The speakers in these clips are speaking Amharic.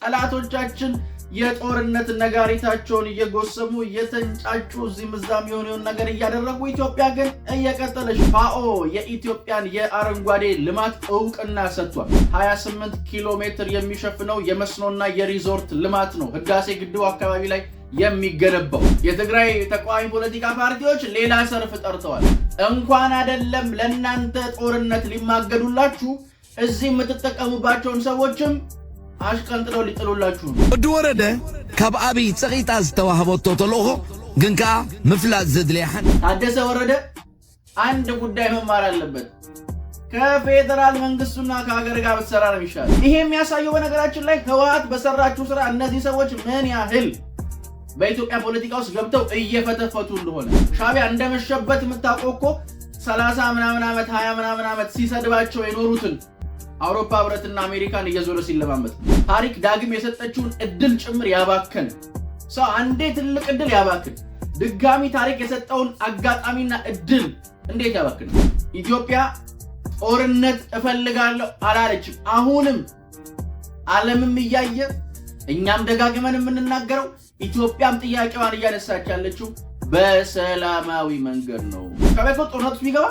ጠላቶቻችን የጦርነት ነጋሪታቸውን እየጎሰሙ እየተንጫጩ እዚህም እዛም የሆነውን ነገር እያደረጉ ኢትዮጵያ ግን እየቀጠለች ፋኦ የኢትዮጵያን የአረንጓዴ ልማት እውቅና ሰጥቷል። 28 ኪሎ ሜትር የሚሸፍነው የመስኖና የሪዞርት ልማት ነው ህዳሴ ግድቡ አካባቢ ላይ የሚገነባው። የትግራይ ተቃዋሚ ፖለቲካ ፓርቲዎች ሌላ ሰርፍ ጠርተዋል። እንኳን አይደለም ለእናንተ ጦርነት ሊማገዱላችሁ እዚህ የምትጠቀሙባቸውን ሰዎችም አሽቀንጥለው ሊጥሉላችሁ ነው። ወዲ ወረደ ካብ አብይ ፀቂጣ ዝተዋህበቶ ተልእኮ ግን ከዓ ምፍላጥ ዘድልያሐን ታደሰ ወረደ አንድ ጉዳይ መማር አለበት። ከፌደራል መንግስቱና ከሀገር ጋር በተሰራ ነው ይሻል። ይሄ የሚያሳየው በነገራችን ላይ ህወሓት በሰራችሁ ስራ እነዚህ ሰዎች ምን ያህል በኢትዮጵያ ፖለቲካ ውስጥ ገብተው እየፈተፈቱ እንደሆነ ሻዕቢያ እንደመሸበት የምታውቀው እኮ 30 ምናምን ዓመት 20 ምናምን ዓመት ሲሰድባቸው የኖሩትን አውሮፓ ህብረትና አሜሪካን እየዞረ ሲለማመጥ ታሪክ ዳግም የሰጠችውን እድል ጭምር ያባከን ሰው አንዴ ትልቅ እድል ያባከን ድጋሚ ታሪክ የሰጠውን አጋጣሚና እድል እንዴት ያባከን? ኢትዮጵያ ጦርነት እፈልጋለሁ አላለችም። አሁንም ዓለምም እያየ እኛም ደጋግመን የምንናገረው ኢትዮጵያም ጥያቄዋን እያነሳች ያለችው በሰላማዊ መንገድ ነው። ከበቆ ጦርነቱ ቢገባ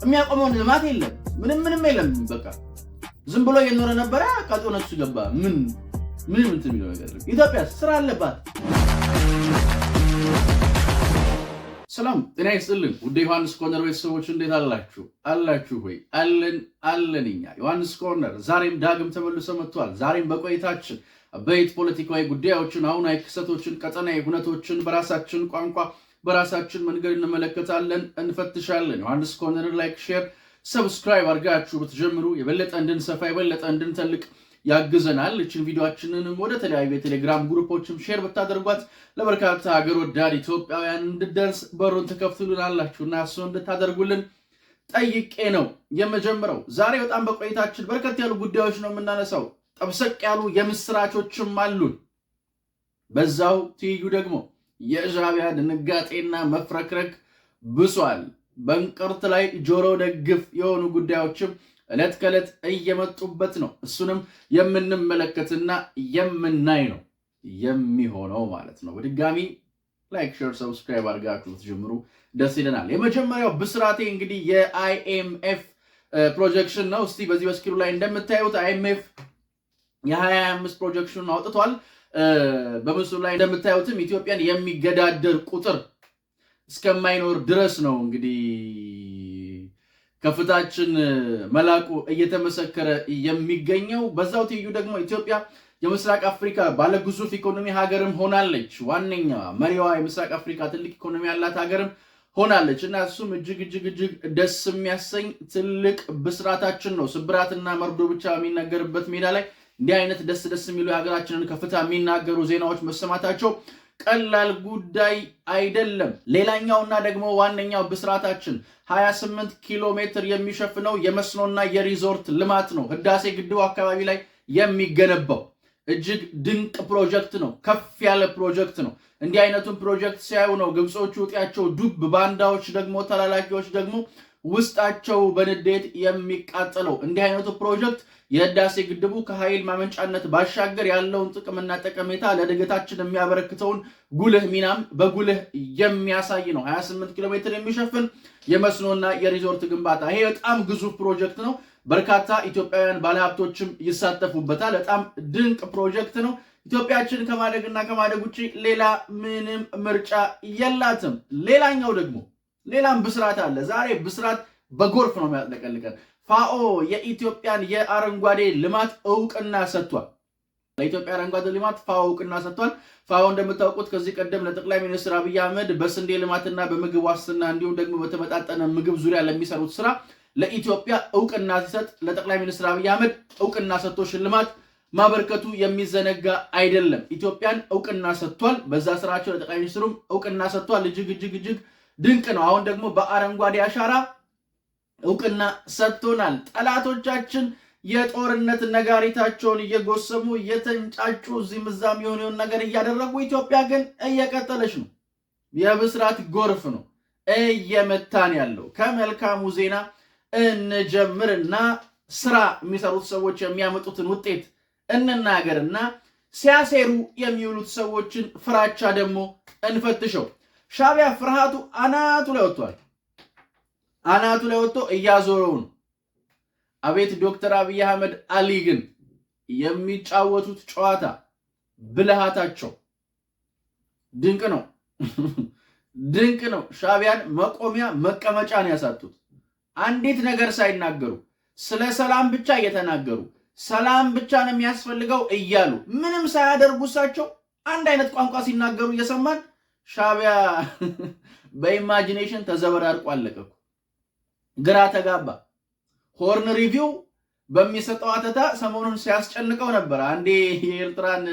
የሚያቆመው ልማት የለም፣ ምንም የለም። በቃ ዝም ብሎ የኖረ ነበር። ቃጦነቱ ሲገባ ምን የሚለው ነገር ኢትዮጵያ ስራ አለባት። ሰላም ጤና ይስጥልን ውድ ዮሐንስ ኮርነር ቤተሰቦች እንዴት አላችሁ ወይ? አለንኛ ዮሐንስ ኮርነር ዛሬም ዳግም ተመልሶ መጥቷል። ዛሬም በቆይታችን አበይት ፖለቲካዊ ጉዳዮችን፣ አሁናዊ ክስተቶችን፣ ቀጠናዊ ሁነቶችን በራሳችን ቋንቋ በራሳችን መንገድ እንመለከታለን፣ እንፈትሻለን። ዮሐንስ ኮርነር ላይክ፣ ሼር፣ ሰብስክራይብ አድርጋችሁ ብትጀምሩ የበለጠ እንድንሰፋ የበለጠ እንድንተልቅ ያግዘናል። እችን ቪዲዮአችንንም ወደ ተለያዩ የቴሌግራም ግሩፖችም ሼር ብታደርጓት ለበርካታ ሀገር ወዳድ ኢትዮጵያውያን እንድደርስ በሩን ትከፍቱልናላችሁና እሱ እንድታደርጉልን ጠይቄ ነው የመጀመሪያው። ዛሬ በጣም በቆይታችን በርከት ያሉ ጉዳዮች ነው የምናነሳው። ጠብሰቅ ያሉ የምስራቾችም አሉን። በዛው ትይዩ ደግሞ የሻዕቢያ ድንጋጤና መፍረክረክ ብሷል። በእንቅርት ላይ ጆሮ ደግፍ የሆኑ ጉዳዮችም ዕለት ከዕለት እየመጡበት ነው። እሱንም የምንመለከትና የምናይ ነው የሚሆነው ማለት ነው። በድጋሚ ላይክ፣ ሼር፣ ሰብስክራይብ አድርጋችሁ ትጀምሩ ደስ ይለናል። የመጀመሪያው ብስራቴ እንግዲህ የአይኤምኤፍ ፕሮጀክሽን ነው። እስቲ በዚህ በስክሪኑ ላይ እንደምታዩት አይኤምኤፍ የ2025 ፕሮጀክሽን አውጥቷል። በምስሉ ላይ እንደምታዩትም ኢትዮጵያን የሚገዳደር ቁጥር እስከማይኖር ድረስ ነው እንግዲህ ከፍታችን መላቁ እየተመሰከረ የሚገኘው። በዛው ትይዩ ደግሞ ኢትዮጵያ የምስራቅ አፍሪካ ባለግዙፍ ኢኮኖሚ ሀገርም ሆናለች። ዋነኛ መሪዋ የምስራቅ አፍሪካ ትልቅ ኢኮኖሚ ያላት ሀገርም ሆናለች እና እሱም እጅግ ደስ የሚያሰኝ ትልቅ ብስራታችን ነው። ስብራትና መርዶ ብቻ የሚነገርበት ሜዳ ላይ እንዲህ አይነት ደስ የሚሉ የሀገራችንን ከፍታ የሚናገሩ ዜናዎች መሰማታቸው ቀላል ጉዳይ አይደለም። ሌላኛውና ደግሞ ዋነኛው ብስራታችን 28 ኪሎ ሜትር የሚሸፍነው የመስኖና የሪዞርት ልማት ነው ህዳሴ ግድቡ አካባቢ ላይ የሚገነባው። እጅግ ድንቅ ፕሮጀክት ነው። ከፍ ያለ ፕሮጀክት ነው። እንዲህ አይነቱን ፕሮጀክት ሲያዩ ነው ግብጾቹ ውጤያቸው ዱብ፣ ባንዳዎች ደግሞ ተላላኪዎች ደግሞ ውስጣቸው በንዴት የሚቃጠለው። እንዲህ አይነቱ ፕሮጀክት የህዳሴ ግድቡ ከኃይል ማመንጫነት ባሻገር ያለውን ጥቅምና ጠቀሜታ ለእድገታችን የሚያበረክተውን ጉልህ ሚናም በጉልህ የሚያሳይ ነው። 28 ኪሎ ሜትር የሚሸፍን የመስኖና የሪዞርት ግንባታ ይሄ በጣም ግዙፍ ፕሮጀክት ነው። በርካታ ኢትዮጵያውያን ባለሀብቶችም ይሳተፉበታል። በጣም ድንቅ ፕሮጀክት ነው። ኢትዮጵያችን ከማደግና ከማደግ ውጪ ሌላ ምንም ምርጫ የላትም። ሌላኛው ደግሞ ሌላም ብስራት አለ። ዛሬ ብስራት በጎርፍ ነው የሚያጥለቀልቀን። ፋኦ የኢትዮጵያን የአረንጓዴ ልማት እውቅና ሰጥቷል። ለኢትዮጵያ አረንጓዴ ልማት ፋኦ እውቅና ሰጥቷል። ፋኦ እንደምታውቁት ከዚህ ቀደም ለጠቅላይ ሚኒስትር አብይ አህመድ በስንዴ ልማትና በምግብ ዋስትና እንዲሁም ደግሞ በተመጣጠነ ምግብ ዙሪያ ለሚሰሩት ስራ ለኢትዮጵያ እውቅና ሲሰጥ ለጠቅላይ ሚኒስትር አብይ አህመድ እውቅና ሰጥቶ ሽልማት ማበርከቱ የሚዘነጋ አይደለም። ኢትዮጵያን እውቅና ሰጥቷል። በዛ ስራቸው ለጠቅላይ ሚኒስትሩም እውቅና ሰጥቷል። እጅግ ድንቅ ነው። አሁን ደግሞ በአረንጓዴ አሻራ እውቅና ሰጥቶናል። ጠላቶቻችን የጦርነት ነጋሪታቸውን እየጎሰሙ እየተንጫጩ እዚህም እዛም የሆነውን ነገር እያደረጉ ኢትዮጵያ ግን እየቀጠለች ነው። የብስራት ጎርፍ ነው እየመታን ያለው። ከመልካሙ ዜና እንጀምርና ስራ የሚሰሩት ሰዎች የሚያመጡትን ውጤት እንናገርና ሲያሴሩ የሚውሉት ሰዎችን ፍራቻ ደግሞ እንፈትሸው። ሻቢያ ፍርሃቱ አናቱ ላይ ወጥቷል። አናቱ ላይ ወጥቶ እያዞረው ነው። አቤት ዶክተር አብይ አህመድ አሊ ግን የሚጫወቱት ጨዋታ ብልሃታቸው ድንቅ ነው። ድንቅ ነው። ሻቢያን መቆሚያ መቀመጫ ነው ያሳጡት። አንዲት ነገር ሳይናገሩ ስለ ሰላም ብቻ እየተናገሩ ሰላም ብቻ ነው የሚያስፈልገው እያሉ ምንም ሳያደርጉ እሳቸው አንድ አይነት ቋንቋ ሲናገሩ እየሰማን ሻቢያ በኢማጂኔሽን ተዘበራርቆ አለቀ። ግራ ተጋባ። ሆርን ሪቪው በሚሰጠው አተታ ሰሞኑን ሲያስጨንቀው ነበር። አንዴ የኤርትራን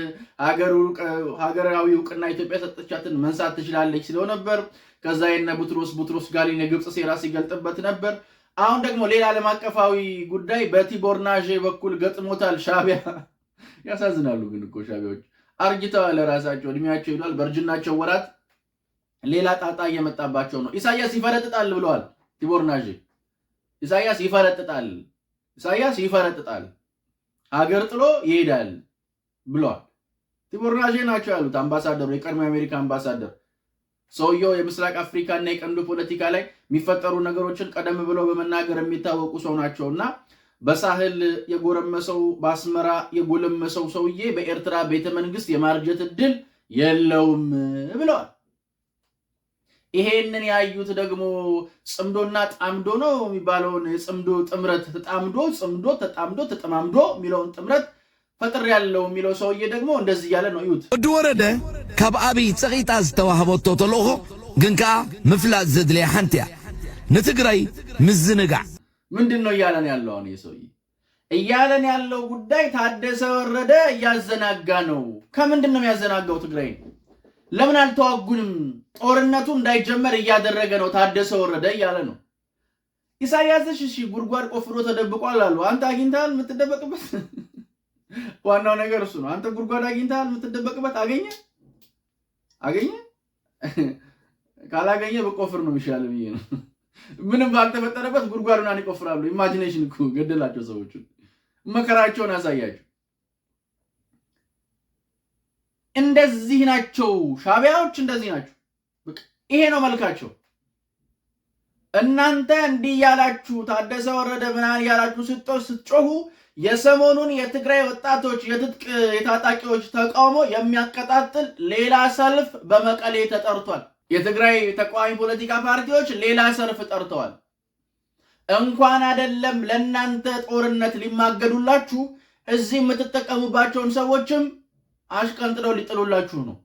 ሀገራዊ እውቅና ኢትዮጵያ ሰጠቻትን መንሳት ትችላለች ሲለው ነበር። ከዛ የነ ቡትሮስ ጋሊን የግብፅ ሴራ ሲገልጥበት ነበር። አሁን ደግሞ ሌላ ዓለም አቀፋዊ ጉዳይ በቲቦር ናዤ በኩል ገጥሞታል ሻቢያ። ያሳዝናሉ ግን እኮ ሻቢያዎች አርጅተዋል። ራሳቸው እድሜያቸው ሄዷል። በእርጅናቸው ወራት ሌላ ጣጣ እየመጣባቸው ነው። ኢሳያስ ይፈረጥጣል ብለዋል ቲቦር ናዤ። ኢሳያስ ይፈረጥጣል ሀገር ጥሎ ይሄዳል ብለዋል። ቲቦር ናዤ ናቸው ያሉት አምባሳደሩ፣ የቀድሞ የአሜሪካ አምባሳደር። ሰውየው የምስራቅ አፍሪካና የቀንዱ ፖለቲካ ላይ የሚፈጠሩ ነገሮችን ቀደም ብለው በመናገር የሚታወቁ ሰው ናቸውና በሳህል የጎረመሰው በአስመራ የጎለመሰው ሰውዬ በኤርትራ ቤተመንግስት የማርጀት እድል የለውም ብለዋል። ይሄንን ያዩት ደግሞ ጽምዶና ጣምዶ ነው የሚባለውን የጽምዶ ጥምረት ተጣምዶ የሚለውን ጥምረት ፈጥር ያለው የሚለው ሰውዬ ደግሞ እንደዚህ ያለ ነው። ይዩት። ወዲ ወረደ ካብ አብይ ፀቂጣ ዝተዋህበቶ ተልእኮ ግን ከዓ ምፍላጥ ዘድልያ ሓንቲ እያ ንትግራይ ምዝንጋዕ። ምንድን ነው እያለን ያለው? አሁን የሰውዬ እያለን ያለው ጉዳይ ታደሰ ወረደ እያዘናጋ ነው። ከምንድን ነው የሚያዘናጋው? ትግራይ ለምን አልተዋጉንም? ጦርነቱ እንዳይጀመር እያደረገ ነው ታደሰ ወረደ እያለ ነው። ኢሳያስ እሺ ጉድጓድ ቆፍሮ ተደብቋል አሉ። አንተ አግኝተሃል የምትደበቅበት? ዋናው ነገር እሱ ነው። አንተ ጉድጓድ አግኝተሃል የምትደበቅበት? አገኘ ካላገኘ በቆፍር ነው የሚሻለው ብዬ ነው። ምንም ባልተፈጠረበት ጉድጓዱን ይቆፍራሉ። ኢማጂኔሽን እኮ ገደላቸው። ሰዎቹ መከራቸውን ያሳያቸው። እንደዚህ ናቸው ሻቢያዎች፣ እንደዚህ ናቸው። ይሄ ነው መልካቸው። እናንተ እንዲህ ያላችሁ ታደሰ ወረደ ምናምን ያላችሁ ስትጮሁ የሰሞኑን የትግራይ ወጣቶች የትጥቅ የታጣቂዎች ተቃውሞ የሚያቀጣጥል ሌላ ሰልፍ በመቀሌ ተጠርቷል። የትግራይ ተቃዋሚ ፖለቲካ ፓርቲዎች ሌላ ሰልፍ ጠርተዋል። እንኳን አይደለም ለናንተ ጦርነት ሊማገዱላችሁ እዚህ የምትጠቀሙባቸውን ሰዎችም አሽቀንጥለው ሊጥሉላችሁ ነው።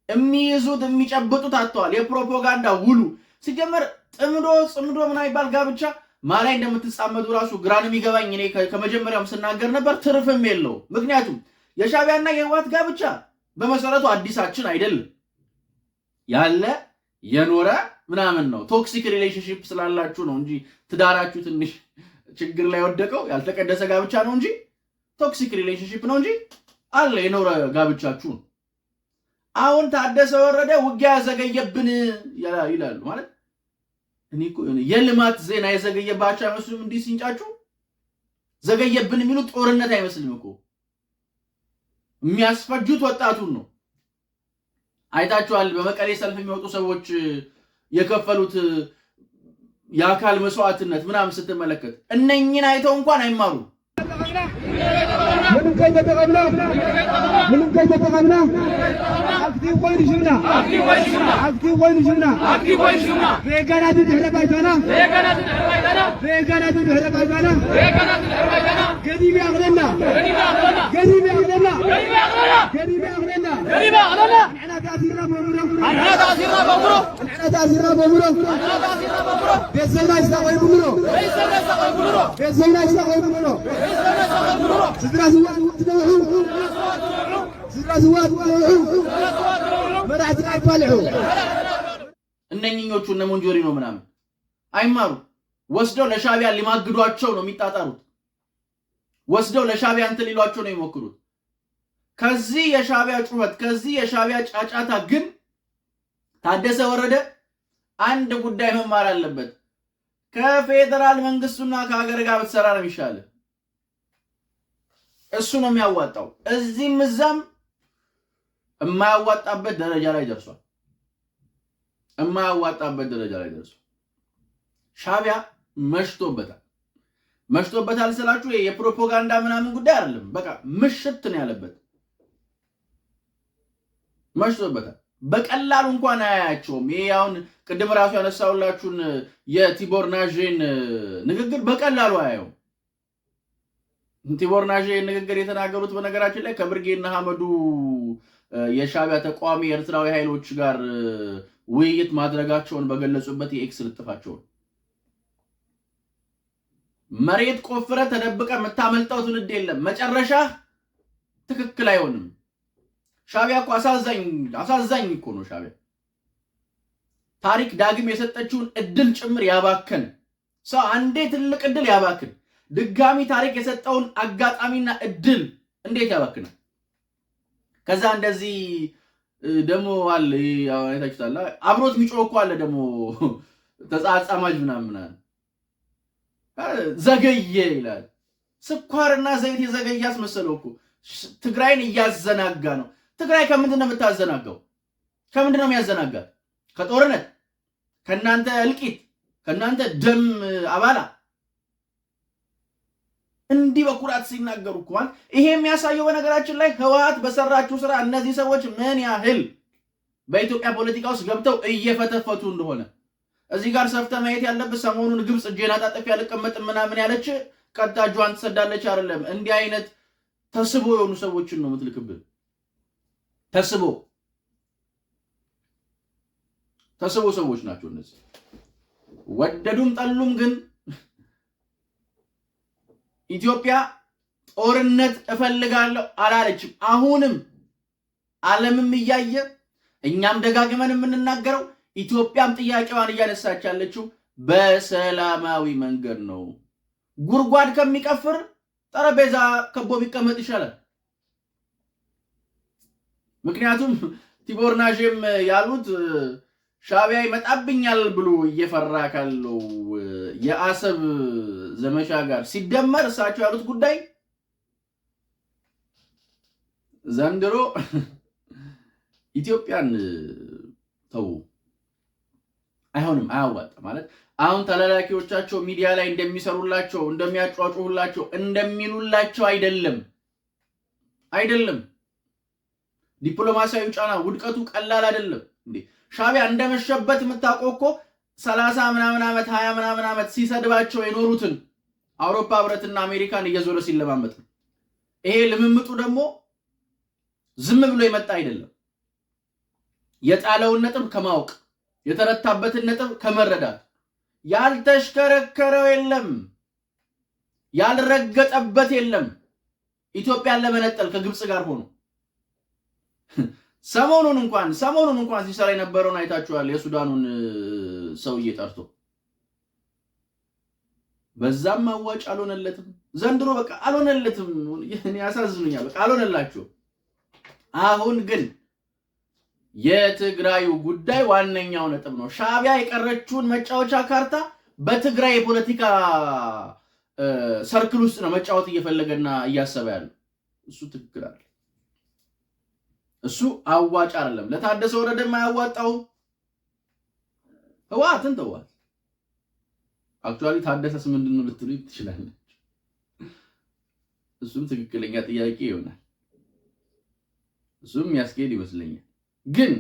የሚይዙት የሚጨብጡት አጥተዋል። የፕሮፓጋንዳ ውሉ ሲጀመር ጽምዶ ምናምን ይባል ጋብቻ ማላይ እንደምትጻመዱ ራሱ ግራን የሚገባኝ እኔ ከመጀመሪያውም ስናገር ነበር። ትርፍም የለው። ምክንያቱም የሻቢያና የህወሓት ጋብቻ በመሰረቱ አዲሳችን አይደለም፣ ያለ የኖረ ምናምን ነው። ቶክሲክ ሪሌሽንሺፕ ስላላችሁ ነው እንጂ ትዳራችሁ ትንሽ ችግር ላይ ወደቀው ያልተቀደሰ ጋብቻ ነው እንጂ ቶክሲክ ሪሌሽንሺፕ ነው እንጂ አለ የኖረ ጋብቻችሁ። አሁን ታደሰ ወረደ ውጊያ ዘገየብን ይላሉ ማለት እኔ እኮ የልማት ዜና የዘገየባቸው አይመስልም። እንዲህ ሲንጫጩ ዘገየብን የሚሉት ጦርነት አይመስልም እኮ። የሚያስፈጁት ወጣቱን ነው። አይታችኋል። በመቀሌ ሰልፍ የሚወጡ ሰዎች የከፈሉት የአካል መስዋዕትነት ምናምን ስትመለከት እነኝን አይተው እንኳን አይማሩ። ምንም ከይተጠቀምና አክቲቭ ኮይን ሽምና ቤጋናት ድህረ ባይታና ገዲብ ያግለና ንሕና ተኣሲርና በሙሮ ቤተሰብና ይስታቆይ ብሙሮ ስድራ ዝዋት መራሕትና ይፋልሑ። እነኝኞቹ እነ ሞንጆሪኖ ምናምን አይማሩ። ወስደው ለሻቢያ ሊማግዷቸው ነው የሚጣጣሩት። ወስደው ለሻቢያ እንትን ሊሏቸው ነው የሚሞክሩት። ከዚህ የሻቢያ ጩኸት፣ ከዚህ የሻቢያ ጫጫታ ግን ታደሰ ወረደ አንድ ጉዳይ መማር አለበት። ከፌደራል መንግስቱና ከሀገር ጋር ብትሰራ ነው የሚሻለው። እሱ ነው የሚያዋጣው። እዚህም እዛም የማያዋጣበት ደረጃ ላይ ደርሷል። ሻዕቢያ መሽቶበታል ስላችሁ የፕሮፓጋንዳ ምናምን ጉዳይ አይደለም። በቃ ምሽት ነው ያለበት። መሽቶበታል። በቀላሉ እንኳን አያያቸውም። ይሄ አሁን ቅድም ራሱ ያነሳውላችሁን የቲቦር ናጄን ንግግር በቀላሉ አያየው። ቲቦር ናጄ ንግግር የተናገሩት በነገራችን ላይ ከብርጌና ሐመዱ የሻዕቢያ ተቋሚ ኤርትራዊ ኃይሎች ጋር ውይይት ማድረጋቸውን በገለጹበት የኤክስ ልጥፋቸው መሬት ቆፍረ ተደብቀ የምታመልጠው ትውልድ የለም፣ መጨረሻ ትክክል አይሆንም። ሻዕቢያ እኮ አሳዛኝ እኮ ነው። ሻዕቢያ ታሪክ ዳግም የሰጠችውን እድል ጭምር ያባከን ሰው፣ አንዴ ትልቅ እድል ያባክን፣ ድጋሚ ታሪክ የሰጠውን አጋጣሚና እድል እንዴት ያባክናል? ከዛ እንደዚህ ደሞ አለ አይታችሁታል። አብሮት ሚጮህ እኮ አለ ደሞ ተጻጻማጅ ምናምን ዘገየ ይላል። ስኳርና ዘይት የዘገየ አስመሰለው እኮ ትግራይን እያዘናጋ ነው። ትግራይ ከምንድን ነው የምታዘናጋው? ከምንድን ነው የሚያዘናጋት? ከጦርነት፣ ከናንተ እልቂት፣ ከናንተ ደም አባላ እንዲህ በኩራት ሲናገሩ እኮ ማለት ይሄ የሚያሳየው በነገራችን ላይ ህወሓት በሰራችው ስራ እነዚህ ሰዎች ምን ያህል በኢትዮጵያ ፖለቲካ ውስጥ ገብተው እየፈተፈቱ እንደሆነ እዚህ ጋር ሰፍተ ማየት ያለበት ሰሞኑን ግብጽ እጄን አጣጥፌ አልቀመጥም ምናምን ያለች ቀጥታ እጇን ትሰዳለች አይደለም። እንዲህ አይነት ተስቦ የሆኑ ሰዎችን ነው የምትልክብን። ተስቦ ሰዎች ናቸው እነዚህ። ወደዱም ጠሉም ግን ኢትዮጵያ ጦርነት እፈልጋለሁ አላለችም። አሁንም ዓለምም እያየ እኛም ደጋግመን የምንናገረው ኢትዮጵያም ጥያቄዋን እያነሳች ያለችው በሰላማዊ መንገድ ነው። ጉርጓድ ከሚቀፍር ጠረጴዛ ከቦ ቢቀመጥ ይሻላል። ምክንያቱም ቲቦር ናጄም ያሉት ሻዕቢያ ይመጣብኛል ብሎ እየፈራ ካለው የአሰብ ዘመቻ ጋር ሲደመር እሳቸው ያሉት ጉዳይ ዘንድሮ ኢትዮጵያን ተው አይሆንም፣ አያዋጣ ማለት አሁን ተላላኪዎቻቸው ሚዲያ ላይ እንደሚሰሩላቸው እንደሚያጫጩሁላቸው እንደሚሉላቸው አይደለም። ዲፕሎማሲያዊ ጫና ውድቀቱ ቀላል አይደለም እንዴ። ሻዕቢያ እንደመሸበት የምታውቀው እኮ 30 ምናምን ዓመት 20 ምናምን ዓመት ሲሰድባቸው የኖሩትን አውሮፓ ህብረትና አሜሪካን እየዞረ ሲለማመጥ ነው። ይሄ ልምምጡ ደግሞ ዝም ብሎ የመጣ አይደለም። የጣለውን ነጥብ ከማወቅ የተረታበትን ነጥብ ከመረዳት ያልተሽከረከረው የለም፣ ያልረገጠበት የለም። ኢትዮጵያን ለመነጠል ከግብጽ ጋር ሆኖ ሰሞኑን እንኳን ሲሰራ የነበረውን አይታችኋል። የሱዳኑን ሰውዬ ጠርቶ በዛም አዋጭ አልሆነለትም። ዘንድሮ በቃ አልሆነለትም። እኔ ያሳዝኑኛል። በቃ አልሆነላችሁ። አሁን ግን የትግራዩ ጉዳይ ዋነኛው ነጥብ ነው። ሻዕቢያ የቀረችውን መጫወቻ ካርታ በትግራይ የፖለቲካ ሰርክል ውስጥ ነው መጫወት እየፈለገና እያሰበ ያለው። እሱ ትክክል አይደለም። እሱ አዋጭ አይደለም። ለታደሰ ወረደ የማያዋጣው ህወሓትን ተዋት። አክቹአሊ ታደሰስ ምንድነው ልትሉ ትችላለች። እሱም ትክክለኛ ጥያቄ ይሆናል። እሱም ያስኬድ ይመስለኛል። ግን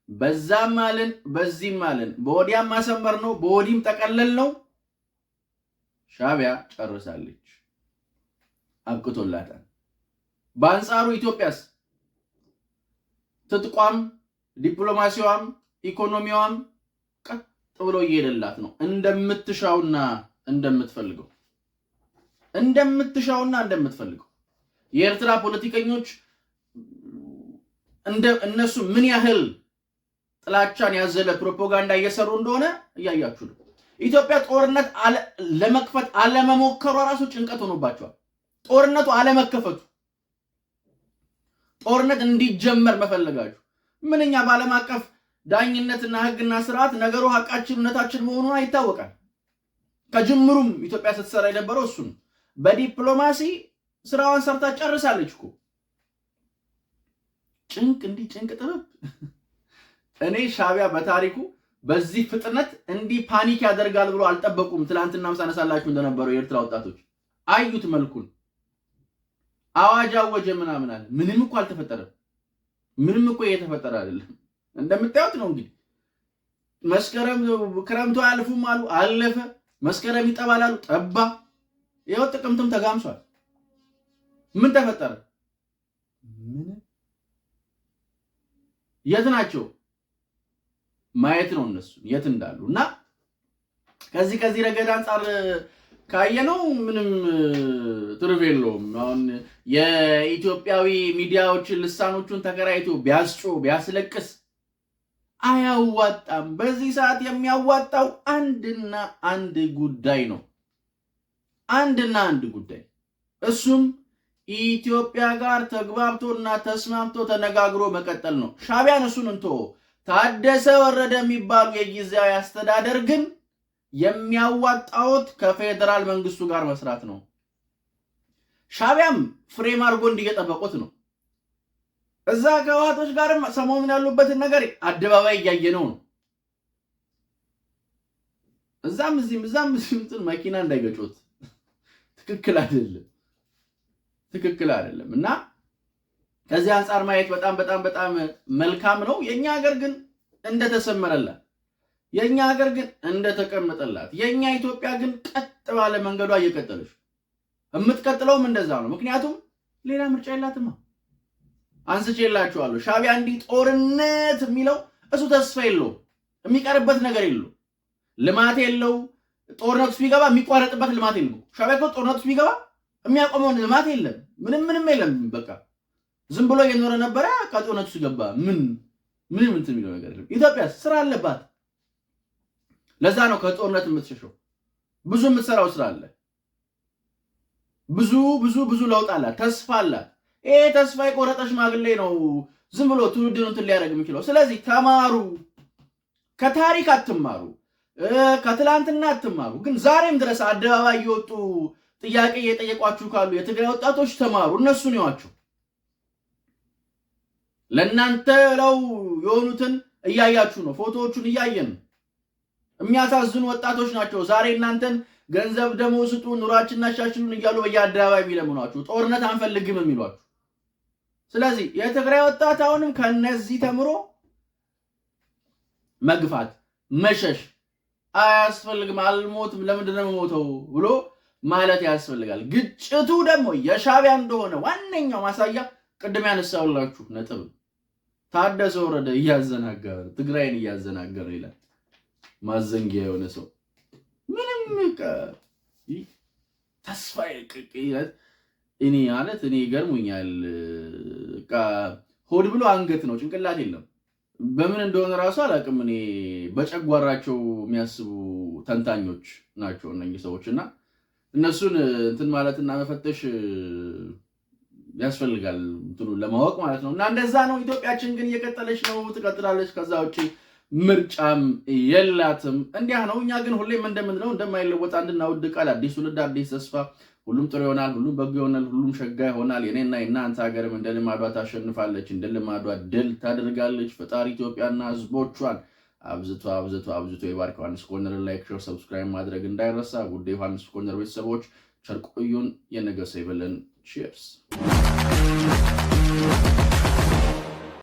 በዛም አለን በዚህም አለን በወዲያም ማሰመር ነው በወዲም ጠቀለል ነው። ሻዕቢያ ጨርሳለች፣ አብቅቶላታል። በአንጻሩ ኢትዮጵያስ ትጥቋም ዲፕሎማሲዋም ኢኮኖሚዋም ቀጥ ብሎ እየሄደላት ነው። እንደምትሻውና እንደምትፈልገው የኤርትራ ፖለቲከኞች እነሱ ምን ያህል ጥላቻን ያዘለ ፕሮፓጋንዳ እየሰሩ እንደሆነ እያያችሁ ነው። ኢትዮጵያ ጦርነት ለመክፈት አለመሞከሯ ራሱ ጭንቀት ሆኖባቸዋል። ጦርነቱ አለመከፈቱ፣ ጦርነት እንዲጀመር መፈለጋችሁ ምንኛ በዓለም አቀፍ ዳኝነትና ሕግና ስርዓት ነገሩ ሐቃችን እውነታችን መሆኑን ይታወቃል። ከጅምሩም ኢትዮጵያ ስትሰራ የነበረው እሱ ነው። በዲፕሎማሲ ስራዋን ሰርታ ጨርሳለች እኮ። ጭንቅ ጥበብ እኔ ሻቢያ በታሪኩ በዚህ ፍጥነት እንዲህ ፓኒክ ያደርጋል ብሎ አልጠበቁም። ትላንትና ሳነሳላችሁ እንደነበረው የኤርትራ ወጣቶች አዩት መልኩን። አዋጅ አወጀ ምናምን አለ። ምንም እኮ አልተፈጠረም። ምንም እኮ እየተፈጠረ አይደለም። እንደምታዩት ነው እንግዲህ መስከረም ክረምቱ አያልፉም አሉ፣ አለፈ። መስከረም ይጠባል አሉ፣ ጠባ። ይኸው ጥቅምትም ተጋምሷል። ምን ተፈጠረ? ምን የት ናቸው? ማየት ነው እነሱ የት እንዳሉ። እና ከዚህ ረገድ አንፃር ካየነው ምንም ትርፍ የለውም። አሁን የኢትዮጵያዊ ሚዲያዎችን ልሳኖቹን ተከራይቶ ቢያስጮ ቢያስለቅስ አያዋጣም። በዚህ ሰዓት የሚያዋጣው አንድና አንድ ጉዳይ ነው። አንድና አንድ ጉዳይ፣ እሱም ኢትዮጵያ ጋር ተግባብቶና ተስማምቶ ተነጋግሮ መቀጠል ነው። ሻቢያን እሱን እንቶ ታደሰ ወረደ የሚባሉ የጊዜያዊ አስተዳደር ግን የሚያዋጣውት ከፌደራል መንግስቱ ጋር መስራት ነው። ሻቢያም ፍሬም አድርጎ እንዲየጠበቁት ነው። እዛ ከህወሓቶች ጋርም ሰሞኑን ያሉበትን ነገር አደባባይ እያየነው ነው። እዛም እዚህም መኪና እንዳይገጩት ትክክል አይደለም። እና ከዚህ አንፃር ማየት በጣም መልካም ነው። የኛ ሀገር ግን እንደተሰመረላት፣ የኛ ሀገር ግን እንደተቀመጠላት፣ የኛ ኢትዮጵያ ግን ቀጥ ባለ መንገዷ እየቀጠለች የምትቀጥለውም እንደዛ ነው። ምክንያቱም ሌላ ምርጫ የላትማ። አንስቼላችኋለሁ። ሻቢያ እንዲህ ጦርነት የሚለው እሱ ተስፋ የለው፣ የሚቀርበት ነገር የለው፣ ልማት የለው። ጦርነቱ ቢገባ የሚቋረጥበት ልማት የለው። ሻቢያ እኮ ጦርነቱ ቢገባ የሚያቆመው ልማት የለም፣ ምንም የለም። በቃ ዝም ብሎ እየኖረ ነበረ። ጦርነቱ ሲገባ ምንም እንትን የሚለው ነገር የለም። ኢትዮጵያ ስራ አለባት። ለዛ ነው ከጦርነት የምትሸሸው። ብዙ የምትሰራው ስራ አለ። ብዙ ለውጥ አላት፣ ተስፋ አላት። ይሄ ተስፋ የቆረጠ ሽማግሌ ነው ዝም ብሎ ትውልድን እንትን ሊያደርግ የሚችለው። ስለዚህ ተማሩ። ከታሪክ አትማሩ፣ ከትላንትና አትማሩ። ግን ዛሬም ድረስ አደባባይ እየወጡ ጥያቄ እየጠየቋችሁ ካሉ የትግራይ ወጣቶች ተማሩ። እነሱን ይዋቸው። ለእናንተ ለው የሆኑትን እያያችሁ ነው። ፎቶዎቹን እያየን የሚያሳዝኑ ወጣቶች ናቸው። ዛሬ እናንተን ገንዘብ ደሞ ስጡ፣ ኑራችንን አሻሽሉን እያሉ በየአደባባይ የሚለምኗችሁ፣ ጦርነት አንፈልግም የሚሏችሁ። ስለዚህ የትግራይ ወጣት አሁንም ከነዚህ ተምሮ መግፋት መሸሽ አያስፈልግም። አልሞትም ለምንድን ነው የምሞተው ብሎ ማለት ያስፈልጋል። ግጭቱ ደግሞ የሻቢያ እንደሆነ ዋነኛው ማሳያ ቅድም ያነሳውላችሁ ነጥብ ታደሰ ወረደ እያዘናገረ ትግራይን እያዘናገረ ይላል። ማዘንጊያ የሆነ ሰው ምንም ተስፋ ይላል። እኔ ይገርሙኛል። ሆድ ብሎ አንገት ነው፣ ጭንቅላት የለም። በምን እንደሆነ ራሱ አላውቅም። እኔ በጨጓራቸው የሚያስቡ ተንታኞች ናቸው እነኚህ ሰዎችና እነሱን እንትን ማለትና መፈተሽ ያስፈልጋል እንትኑ ለማወቅ ማለት ነው። እና እንደዛ ነው። ኢትዮጵያችን ግን እየቀጠለች ነው፣ ትቀጥላለች። ከዛ ውጪ ምርጫም የላትም። እንዲያ ነው። እኛ ግን ሁሌም እንደምንለው እንደማይለወጥ አንድና ውድ ቃል አዲስ ትውልድ አዲስ ተስፋ፣ ሁሉም ጥሩ ይሆናል፣ ሁሉም በጎ ይሆናል፣ ሁሉም ሸጋ ይሆናል። የኔና የእናንተ ሀገርም እንደ ልማዷ ታሸንፋለች፣ እንደ ልማዷ ድል ታደርጋለች። ፈጣሪ ኢትዮጵያና ሕዝቦቿን አብዝቶ ይባርክ። ዮሐንስ ኮርነር ላይክ፣ ሼር፣ ሰብስክራይብ ማድረግ እንዳይረሳ። ጉድ ዮሐንስ ኮርነር ቤተሰቦች ቸር ቆዩን። የነገ ሰው ይበለን። ቺርስ